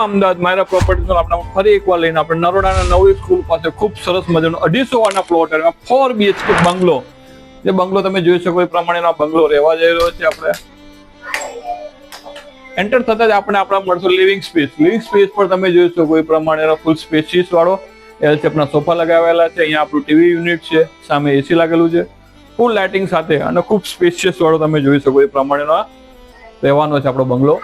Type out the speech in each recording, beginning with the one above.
અમદાવાદ માયરા properties આપણે ફરી એકવાર લઈને આપણે નરોડાના નવી સ્કૂલ પાસે ખૂબ સરસ મજાનો 250 વાળા પ્લોટ 4 BHK બંગલો. જે બંગલો તમે જોઈ શકો એ પ્રમાણેનો બંગલો રહેવા જઈ રહ્યો છે. આપણે એન્ટર થતા જ આપણે આપણા મળશે લિવિંગ સ્પેસ પર તમે જોઈ શકો એ પ્રમાણેનો ફૂલ સ્પેશિયસ વાળો એલ શેપના સોફા લગાવેલા છે. અહીંયા આપણું ટીવી યુનિટ છે, સામે એસી લાગેલું છે, ફૂલ લાઇટિંગ સાથે અને ખૂબ સ્પેશિયસ વાળો તમે જોઈ શકો એ પ્રમાણેનો રહેવાનો છે આપણો બંગલો.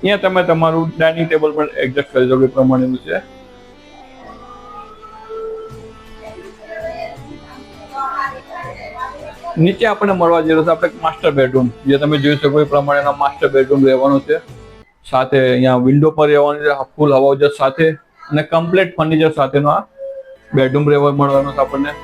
અહીંયા તમે તમારું ડાઇનિંગ ટેબલ પણ એડજસ્ટ કરી શકો એ પ્રમાણેનું છે. નીચે આપણે મળવા જઈ રહ્યો છે આપણે માસ્ટર બેડરૂમ, જે તમે જોઈ શકો એ પ્રમાણેના માસ્ટર બેડરૂમ રહેવાનું છે. સાથે અહીંયા વિન્ડો પર રહેવાનું છે, ફૂલ હવા ઉજાસ સાથે અને કમ્પ્લીટ ફર્નિચર સાથેનો આ બેડરૂમ રહેવા મળવાનો છે આપણને.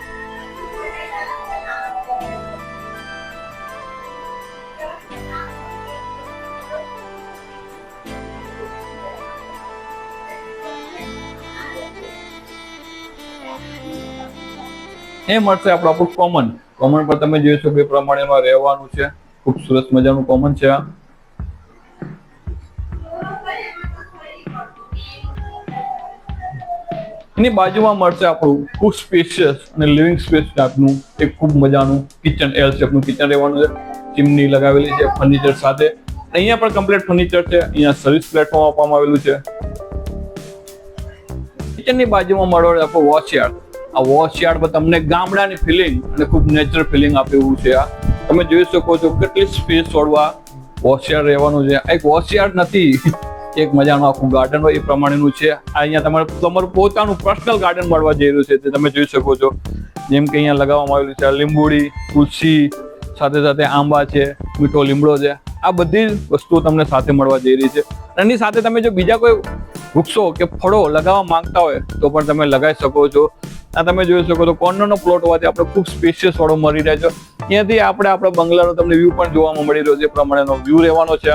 એ મળશે આપણું કોમન પર તમે જોઈ શકો એ પ્રમાણેમાં રહેવાનું છે. ખૂબ સરસ મજાનું કોમન છે આ. એની બાજુમાં મળશે આપણું ખૂબ સ્પેશિયસ અને લિવિંગ સ્પેસ ટાઈપનું એક ખૂબ મજાનું કિચન, એલ શેપનું કિચન રહેવાનું છે. ચીમની લગાવેલી છે ફર્નિચર સાથે. અહીંયા પણ કમ્પ્લીટ ફર્નિચર છે. અહીંયા સર્વિસ પ્લેટફોર્મ આપવામાં આવેલું છે. કિચનની બાજુમાં મળવાનું આપણું વોશયાર્ડ. આ વોશયાર્ડ પર તમને ગામડાની ફિલિંગ અને ખૂબ નેચરલ ફિલિંગ આપે એવું છે. આ તમે જોઈ શકો છો કેટલી સ્પેસ વાળવા વોશયાર્ડ રહેવાનું છે. એક વોશયાર્ડ નથી, એક મજાનું આખું ગાર્ડન હોય એ પ્રમાણેનું છે. અહીંયા તમારું પોતાનું પર્સનલ ગાર્ડન મળવા જઈ રહ્યું છે તે તમે જોઈ શકો છો. જેમ કે અહીંયા લગાવવામાં આવેલું છે લીંબુડી, તુલસી, સાથે સાથે આંબા છે, મીઠો લીમડો છે. આ બધી વસ્તુઓ તમને સાથે મળવા જઈ રહી છે. એની સાથે તમે જો બીજા કોઈ વૃક્ષો કે ફળો લગાવવા માંગતા હોય તો પણ તમે લગાવી શકો છો. આ તમે જોઈ શકો છો કોર્નરનો પ્લોટ હોવાથી આપણે ખૂબ સ્પેશિયસ વાળો મળી રહ્યો છે. અહીંયાથી આપણે આપણા બંગલાનો તમને વ્યૂ પણ જોવામાં મળી રહ્યો છે. એ પ્રમાણેનો વ્યૂ રહેવાનો છે.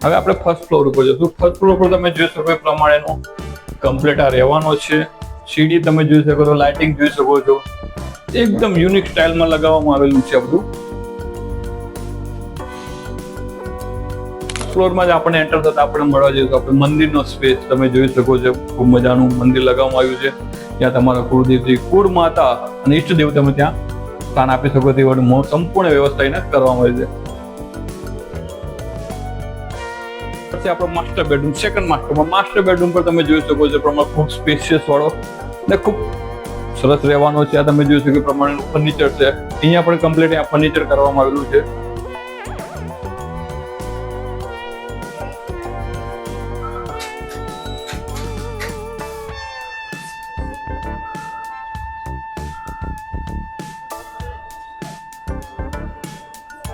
હવે આપણે ફર્સ્ટ ફ્લોર ઉપર જશું. ફર્સ્ટ ફ્લોર પર તમે જોઈ શકો એ પ્રમાણેનો કમ્પ્લીટ આ રહેવાનો છે. સીડી તમે જોઈ શકો છો, લાઇટિંગ જોઈ શકો છો, એકદમ યુનિક સ્ટાઇલમાં લગાવવામાં આવેલું છે બધું. ફ્લોરમાં જ આપણે એન્ટર થતા આપણે મળવા જઈશું આપણે મંદિરનો સ્પેસ તમે જોઈ શકો છો. ખૂબ મજાનું મંદિર લગાવવામાં આવ્યું છે. ત્યાં તમારા કુળદેવથી, કુળ માતા અને ઈષ્ટદેવ તમે ત્યાં સ્થાન આપી શકો તેવી સંપૂર્ણ વ્યવસ્થા એને કરવામાં આવી છે. પછી આપણો master bedroom, second master bedroom પર તમે જોઈ શકો છો પ્રમાણે ખૂબ સ્પેશિયસ વાળો ને ખૂબ સરસ રહેવાનો છે. આ તમે જોઈ શકો પ્રમાણે ફર્નિચર છે. અહીંયા પણ કમ્પ્લીટ આ ફર્નિચર કરવામાં આવેલું છે.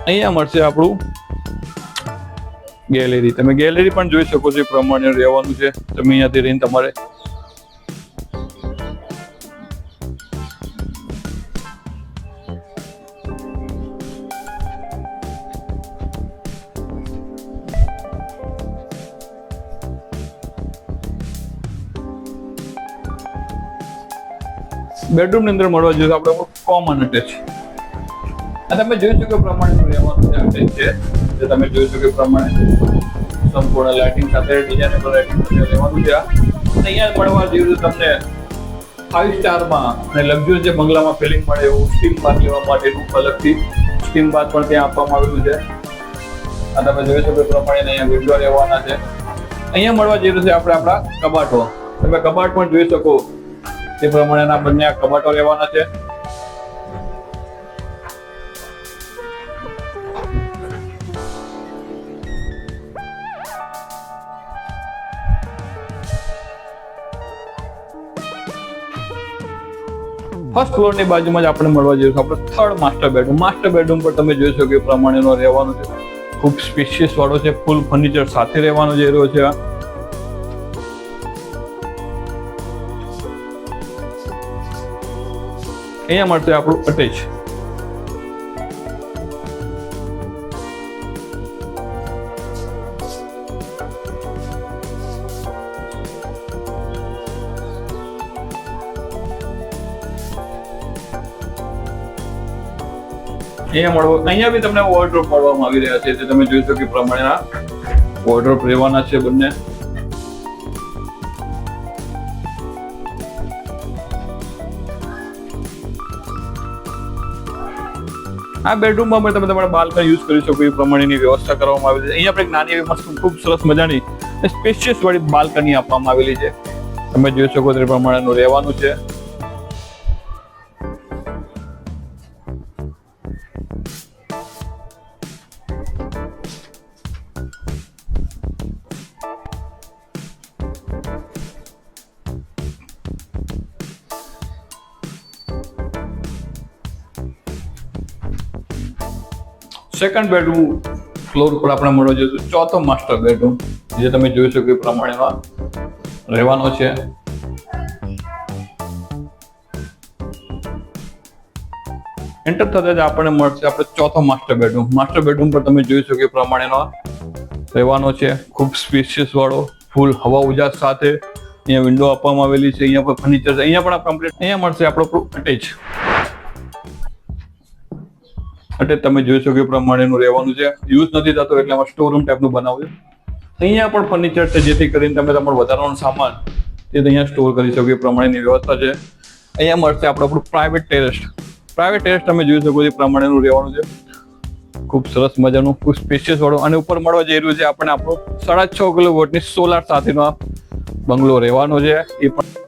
અહીંયા મળશે આપણું ગેલેરી. તમે ગેલેરી પણ જોઈ શકો છો એ પ્રમાણે રહેવાનું છે. તમે અહીંયાથી રહીને તમારે બેડરૂમ ની અંદર મળવા જોઈએ આપણે કોમન અટેચ. આ તમે જોઈ શકો પ્રમાણે રહેવાનું છે. અટેચ છે જે તમે જોઈ શકો પ્રમાણે સંપૂર્ણ લાઇટિંગ સાથે, ડિઝાઇનેબલ લાઇટિંગ સાથે રહેવાનું છે. અહીંયા મળવા જેવું તમને 5 સ્ટારમાં અને લક્ઝરી જે બંગલામાં ફિલિંગ મળે એવું સ્ટીમ બાથ લેવા માટેનું અલગથી સ્ટીમ બાથ પણ ત્યાં આપવામાં આવેલું છે. આ તમે જોઈ શકો પ્રમાણે અહીંયા વિન્ડો રહેવાના છે. અહીંયા મળવા જઈ રહ્યું છે આપણે આપણા કબાટો. તમે કબાટ પણ જોઈ શકો તે પ્રમાણેના બંને આ કબાટો રહેવાના છે. ફર્સ્ટ ફ્લોર ની બાજુમાં જ આપણે મળવા જઈશું આપણે third master bedroom. Master bedroom પર તમે જોઈ શકો એ પ્રમાણેનો રહેવાનો છે. ખૂબ સ્પેશિયસ વાળો છે, ફૂલ ફર્નિચર સાથે રહેવાનો જઈ રહ્યો છે. અહીંયા મળશે આપણું અટેચ. અહીંયા મળવો, અહીંયા બી તમને વોર્ડરોબ મળવામાં આવી રહ્યા છે. તે તમે જોઈ શકો એ પ્રમાણેના વોર્ડરોબ રહેવાના છે બંને. આ બેડરૂમમાં પણ તમે તમારા બાલ્કની યુઝ કરી શકો એ પ્રમાણેની વ્યવસ્થા કરવામાં આવી છે. અહીંયા આપણે એક નાની એવી મસ્ત ખૂબ સરસ મજાની સ્પેશિયસ વાળી બાલ્કની આપવામાં આવેલી છે. તમે જોઈ શકો તે પ્રમાણેનું રહેવાનું છે. સેકન્ડ બેડરૂમ ફ્લોર પર આપણે મળવા જઈશું. ચોથો માસ્ટર બેડરૂમ જે તમે જોઈ શકો એ પ્રમાણેમાં રહેવાનો છે. એન્ટર થતા જ આપણને મળશે આપણે ચોથો માસ્ટર બેડરૂમ. માસ્ટર બેડરૂમ પર તમે જોઈ શકો એ પ્રમાણેનો રહેવાનો છે. ખૂબ સ્પેશિયસ વાળો, ફૂલ હવા ઉજાસ સાથે. અહીંયા વિન્ડો આપવામાં આવેલી છે. અહીંયા પર ફર્નિચર છે. અહીંયા પણ કમ્પ્લીટ અહીંયા મળશે આપણો અટેચ. એટલે તમે જોઈ શકો એ પ્રમાણેનું રહેવાનું છે. યુઝ નથી થતો એટલે આમાં સ્ટોર રૂમ ટાઈપનું બનાવ્યું. અહીંયા પણ ફર્નિચર છે જેથી કરીને તમે તમારો વધારાનો સામાન તે અહીંયા સ્ટોર કરી શકો એ પ્રમાણેની વ્યવસ્થા છે. અહીંયા મળશે આપણું પ્રાઇવેટ ટેરેસ. પ્રાઇવેટ ટેરેસ તમે જોઈ શકો એ પ્રમાણેનું રહેવાનું છે. ખૂબ સરસ મજાનું, ખૂબ સ્પેશિયસ વાળું. અને ઉપર મળવા જઈ રહ્યું છે આપણે આપણો 6.5 કિલોવોટની સોલાર સાથેનો બંગલો રહેવાનો છે. એ પણ